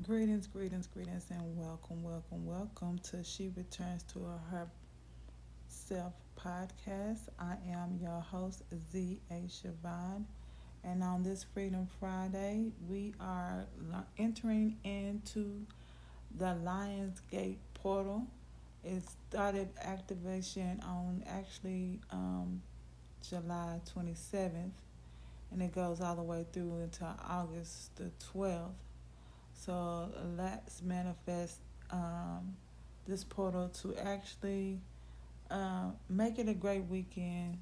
Greetings, and welcome to She Returns to Herself podcast. I am your host, Z.A. Siobhan, and on this Freedom Friday, we are entering into the Lionsgate portal. It started activation on July 27th, and it goes all the way through until August the 12th. So let's manifest this portal to actually make it a great weekend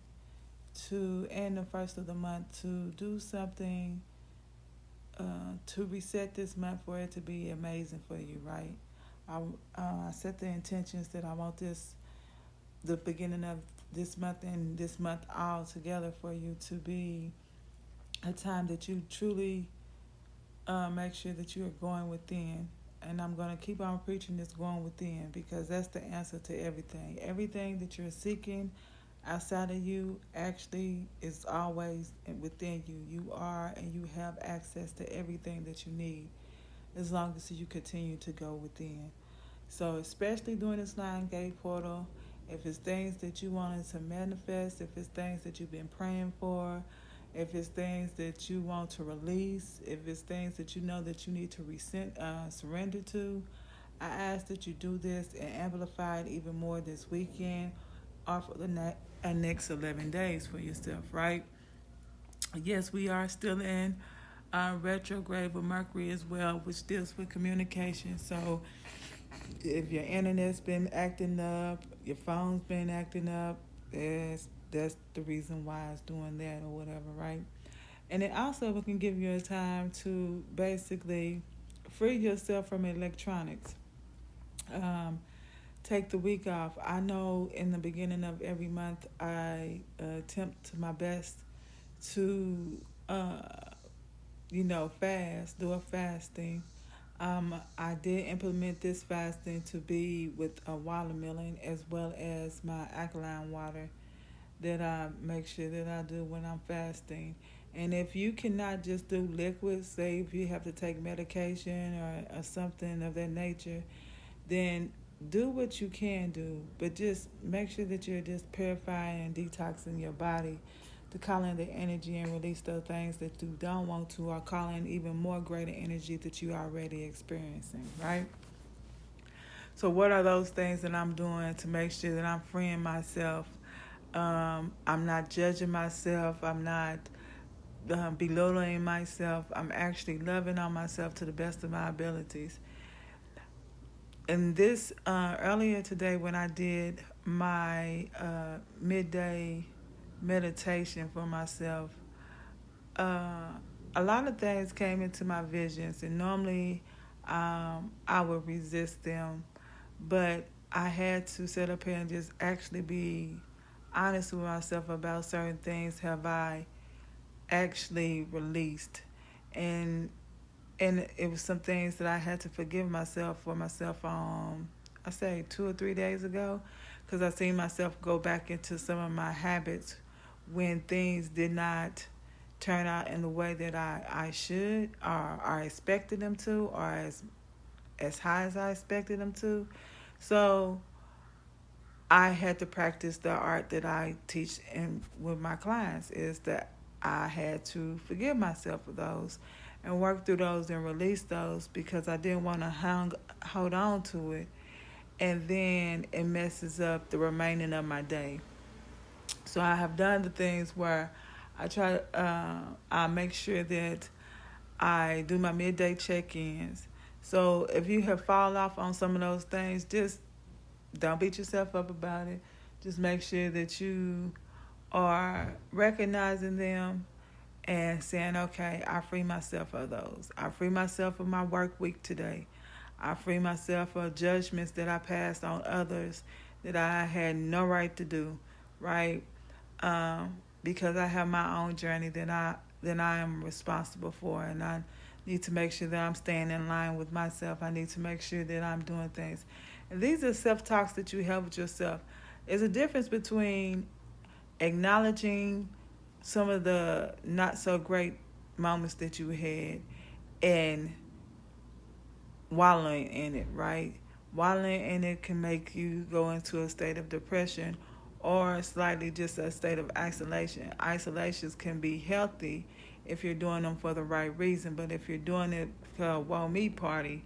to end the first of the month to do something to reset this month for it to be amazing for you, right? I set the intentions that I want the beginning of this month and this month all together for you to be a time that you truly make sure that you are going within. And I'm going to keep on preaching this going within because that's the answer to everything. Everything that you're seeking outside of you actually is always within you. You are and you have access to everything that you need as long as you continue to go within. So, especially during this nine gate portal, if it's things that you wanted to manifest, if it's things that you've been praying for, if it's things that you want to release, if it's things that you know that you need to surrender to, I ask that you do this and amplify it even more this weekend or for the next 11 days for yourself, right? Yes, we are still in retrograde with Mercury as well, which deals with communication. So if your internet's been acting up, your phone's been acting up, that's the reason why it's doing that or whatever, right? And it also can give you a time to basically free yourself from electronics. Um, Take the week off. I know in the beginning of every month I attempt to my best to, fast, do a fasting. I did implement this fasting to be with a watermelon as well as my alkaline water that I make sure that I do when I'm fasting. And if you cannot just do liquids, say if you have to take medication or something of that nature, then do what you can do. But just make sure that you're just purifying and detoxing your body to call in the energy and release those things that you don't want to, or call in even more greater energy that you already experiencing, right? So what are those things that I'm doing to make sure that I'm freeing myself? I'm not judging myself. I'm not belittling myself. I'm actually loving on myself to the best of my abilities. And this earlier today, when I did my midday meditation for myself, uh, a lot of things came into my visions, and normally I would resist them, but I had to sit up here and just actually be honest with myself about certain things have I actually released, and it was some things that I had to forgive myself for myself. I say 2 or 3 days ago, because I seen myself go back into some of my habits when things did not turn out in the way that I should or I expected them to, or as high as I expected them to. So I had to practice the art that I teach with my clients, is that I had to forgive myself for those and work through those and release those, because I didn't want to hold on to it, and then it messes up the remaining of my day. So I have done the things where I make sure that I do my midday check-ins. So if you have fallen off on some of those things, just don't beat yourself up about it. Just make sure that you are recognizing them and saying, okay, I free myself of those. I free myself of my work week today. I free myself of judgments that I passed on others that I had no right to do, right? Because I have my own journey that I am responsible for, and I need to make sure that I'm staying in line with myself. I need to make sure that I'm doing things. And these are self-talks that you have with yourself. There's a difference between acknowledging some of the not so great moments that you had and wallowing in it, right? Wallowing in it can make you go into a state of depression or slightly just a state of isolation. Isolations can be healthy if you're doing them for the right reason, but if you're doing it for a woe me party,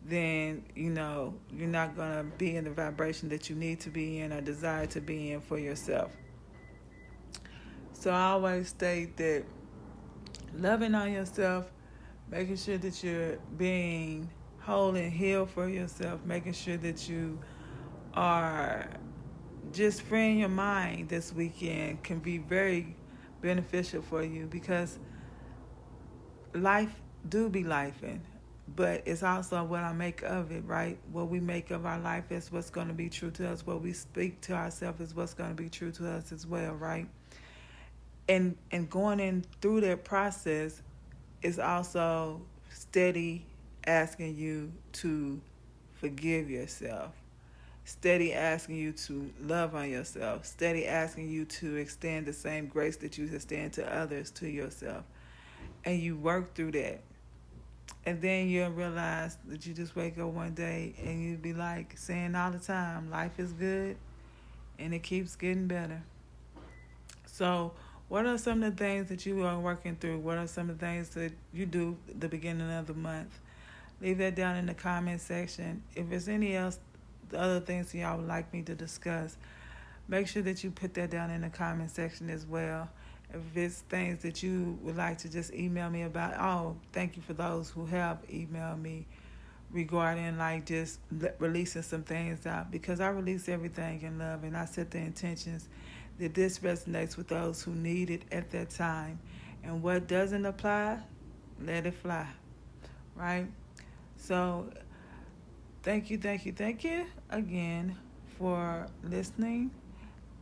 then you're not going to be in the vibration that you need to be in or desire to be in for yourself. So I always state that loving on yourself, making sure that you're being whole and healed for yourself, making sure that you are just freeing your mind this weekend can be very beneficial for you, because life do be lifing, but it's also what I make of it, right? What we make of our life is what's going to be true to us. What we speak to ourselves is what's going to be true to us as well, right? And going in through that process is also steady asking you to forgive yourself, steady asking you to love on yourself, steady asking you to extend the same grace that you extend to others to yourself. And you work through that. And then you'll realize that you just wake up one day and you'll be like saying all the time, life is good and it keeps getting better. So, what are some of the things that you are working through? What are some of the things that you do at the beginning of the month? Leave that down in the comment section. If there's any else, the other things y'all would like me to discuss, make sure that you put that down in the comment section as well. If it's things that you would like to just email me about, thank you for those who have emailed me regarding like just releasing some things out, because I release everything in love and I set the intentions that this resonates with those who need it at that time. And what doesn't apply, let it fly, right? So thank you again for listening.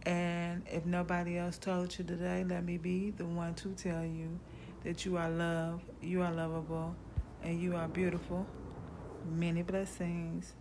And if nobody else told you today, let me be the one to tell you that you are loved, you are lovable, and you are beautiful. Many blessings.